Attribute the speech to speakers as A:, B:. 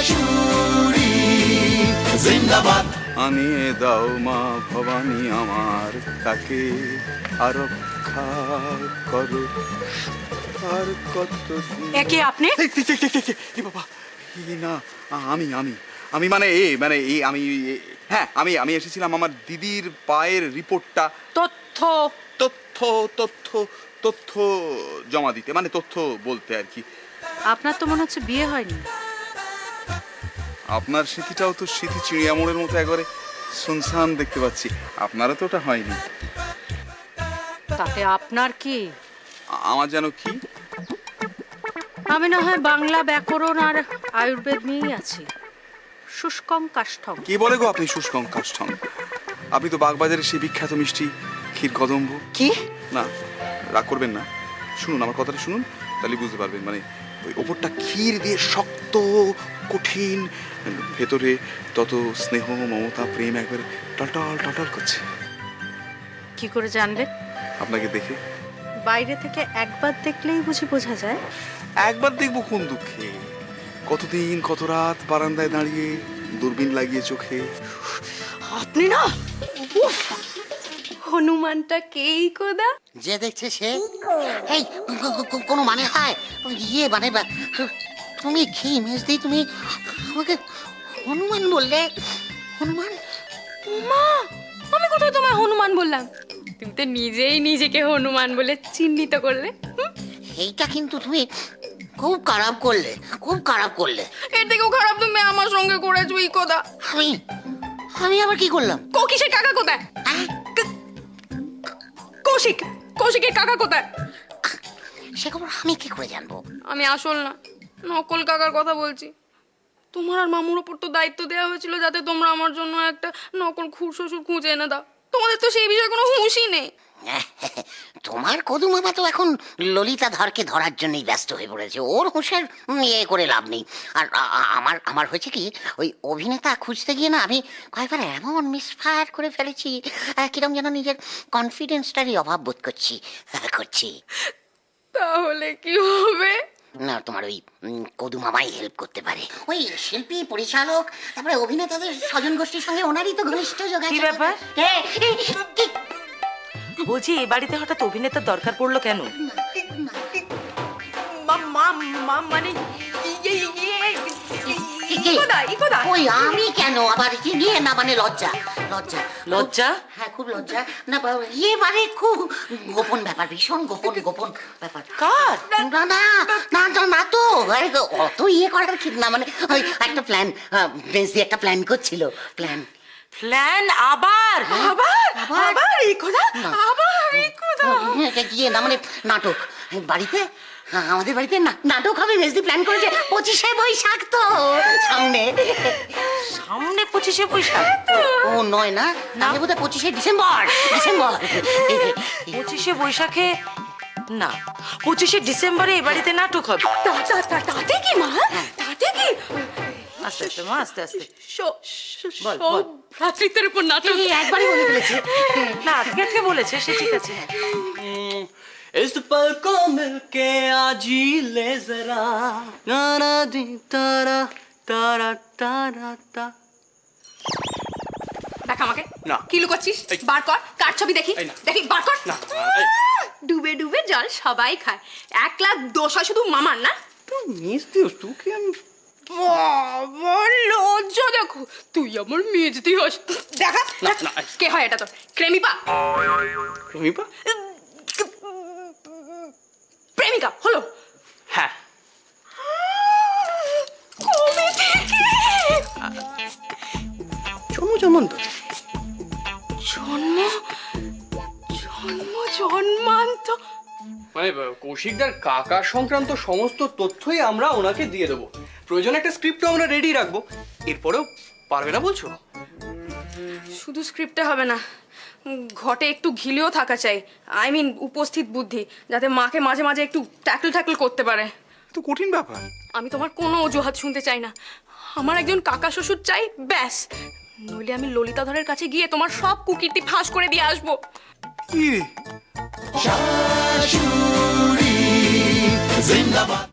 A: শাশুড়ি জিন্দাবাদ।
B: আনিয়ে দাও মা ভবানী আমার, তাকে আরক্ষা করো আর কত।
C: একে আপনি?
B: বাবা না, আমি আমি আমি মানে আমি, হ্যাঁ আমি আমি এসেছিলাম আমার দিদির পায়ের রিপোর্টটা
C: তথ্য
B: তথ্য তথ্য তথ্য জমা দিতে, মানে তথ্য বলতে আর কি।
C: আপনার তো মনে হচ্ছে বিয়ে হয়নি।
B: আপনার স্মৃতিটাও তো স্মৃতি চিড়িয়ামোড়ের মতো একবারে শুনশান দেখতে পাচ্ছি, আপনারও তো ওটা হয়নি।
C: তাতে আপনার কি?
B: আমার যেন কি?
C: আমি না হয় বাংলা ব্যাকরণ আর আয়ুর্বেদ নিয়েই আছি। শুষ্কম কাষ্ঠম।
B: কি বলে গো আপনি শুষ্কম কাষ্ঠম? আপনি তো বাগবাজারের সেই বিখ্যাত মিষ্টি ক্ষীর কদম্ব।
C: কি?
B: না রাগ করবেন না, শুনুন আমার কথাটা শুনুন, তাহলে বুঝতে পারবেন। মানে ওই ওপরটা ক্ষীর দিয়ে শক্ত কঠিন, ভেতরে তত স্নেহ মমতা প্রেম একবারে টলটল টলটল করছে।
C: কি করে জানলেন?
B: আপনাকে দেখে।
C: বাইরে থেকে একবার দেখলেই বুঝি বোঝা যায়?
B: একবার দেখবো কোন দুঃখে, কতদিন কত রাত বারান্দায় দাঁড়িয়ে দূরবীন লাগিয়ে চোখে।
C: আপনি না, হনুমানটা কেই কোদা?
D: যে দেখছে সে। এই কোনো মানে হয়? ইয়ে মানে তুমি কি ইমেজ দিই, তুমি আমাকে হনুমান বললে? হনুমান?
E: মা, আমি কোথায় তোমায় হনুমান বললাম? তুমি তো নিজেই নিজেকে হনুমান বলে চিহ্নিত করলে।
D: এইটা কিন্তু তুমি খুব খারাপ করলে, খুব খারাপ করলে।
E: এর থেকেও খারাপ তুমি আমার সঙ্গে করেছো এই কথা।
D: আমি আমি আবার কি করলাম?
E: কৌশিকের কাকা কোথায়? কৌশিক, কৌশিকের কাকা কোথায়?
D: সে খবর আমি কি করে জানবো?
E: আমি আসল না, নকল কাকার কথা বলছি। তোমার আর মামুর ওপর তো দায়িত্ব দেওয়া হয়েছিল যাতে তোমরা আমার জন্য একটা নকল শ্বশুর খুঁজে এনে দাও। তোমাদের তো সেই বিষয়ে কোনো হুঁশই নেই।
D: তোমার কদু মামা তো এখন ললিতা ধরকে ধরার জন্যই ব্যস্ত হয়ে পড়েছে, ওর হুঁশের ইয়ে করে লাভ নেই। আর আমার আমার হয়েছে কি, ওই অভিনেতা খুঁজতে গিয়ে না আমি কয়েকবার এমন মিসফায়ার করে ফেলেছি, কিরম যেন নিজের কনফিডেন্সটারই অভাব বোধ করছি।
E: তাহলে কি হবে?
D: না, তোমার ওই কদু মামাই হেল্প করতে পারে। ওই শিল্পী, পরিচালক, তারপরে অভিনেতাদের স্বজন গোষ্ঠীর সঙ্গে ওনারই তো ঘনিষ্ঠ যোগাযোগ।
C: কি ব্যাপার? বলছি এ বাড়িতে হঠাৎ অভিনেতার দরকার পড়লো কেন? মানে
D: ওই আমি কেন আবার কি নিয়ে? না মানে লজ্জা, লজ্জা
C: লজ্জা?
D: হ্যাঁ খুব লজ্জা। না ইয়ে মানে খুব গোপন ব্যাপার, ভীষণ গোপন গোপন ব্যাপার।
C: কার?
D: না না না না না তো অত ইয়ে করার ঠিক না, মানে ওই একটা প্ল্যান, বেশ দিয়ে একটা প্ল্যান করছিল। Plan
C: plan? আবার আবার আবার এই কথা? আবার এই কথা?
D: গিয়ে না মানে নাটক বাড়িতে, আমাদের বাড়িতে নাটক হবে। বেশি প্ল্যান করেছে 25শে বৈশাখ তো সামনে।
C: সামনে 25শে বৈশাখ?
D: ও নয় না, তাহলে বোধহয় 25শে ডিসেম্বর। ডিসেম্বর
C: 25শে বৈশাখে না, 25শে ডিসেম্বরে এ বাড়িতে নাটক হবে।
E: তাতে কি মা? তাতে কি?
C: আস্তে আস্তে মা, আস্তে আস্তে বল।
E: ভ্রাতৃত্বের উপর নাটক
D: একবারই বলে ফেলেছে।
C: না আজকে আজকে বলেছে, সে ঠিক আছে।
A: इस पल को मिलके आज ही ले जरा ना ना दी तारा तारा तारा ता।
E: দেখ আমাকে।
A: না।
E: কি লুকাচ্ছিস? বার কর, কার ছবি দেখি। দেখি, বার কর।
A: না
E: ডুবে ডুবে জল সবাই খায়, 1 লাখ দোষ হয় শুধু মামার না?
A: তুই মিষ্টি তোকে আমি
E: বাবা লজ্জা দেখো, তুই আমার মেজদি হস। দেখা
A: না।
E: কে হয় এটা? তো প্রেমিকা।
A: প্রেমিকা?
E: প্রেমিকা হলো?
A: হ্যাঁ।
E: কবে থেকে?
A: জন্মান্ত
E: জন্মান্ত
A: মানে কৌশিকদার কাকা সংক্রান্ত সমস্ত তথ্যই আমরা ওনাকে দিয়ে দেবো। প্রয়োজনে একটা স্ক্রিপ্টও আমরা রেডি রাখবো। এরপরেও পারবে না বলছো?
E: শুধু স্ক্রিপ্টে হবে না, ঘটে একটু ঘিলেও থাকা চাই। আই মিন উপস্থিত বুদ্ধি, যাতে মাকে মাঝে মাঝে একটু ট্যাকল করতে পারে।
B: তো কঠিন ব্যাপার।
E: আমি তোমার কোনো অজুহাত শুনতে চাই না, আমার একজন কাকা শ্বশুর চাই, ব্যাস। নইলে আমি ললিতাধরের কাছে গিয়ে তোমার সব কুকীর্তি ফাঁস করে দিয়ে আসবো।
B: কি?
A: শাশুড়ি জিন্দাবাদ।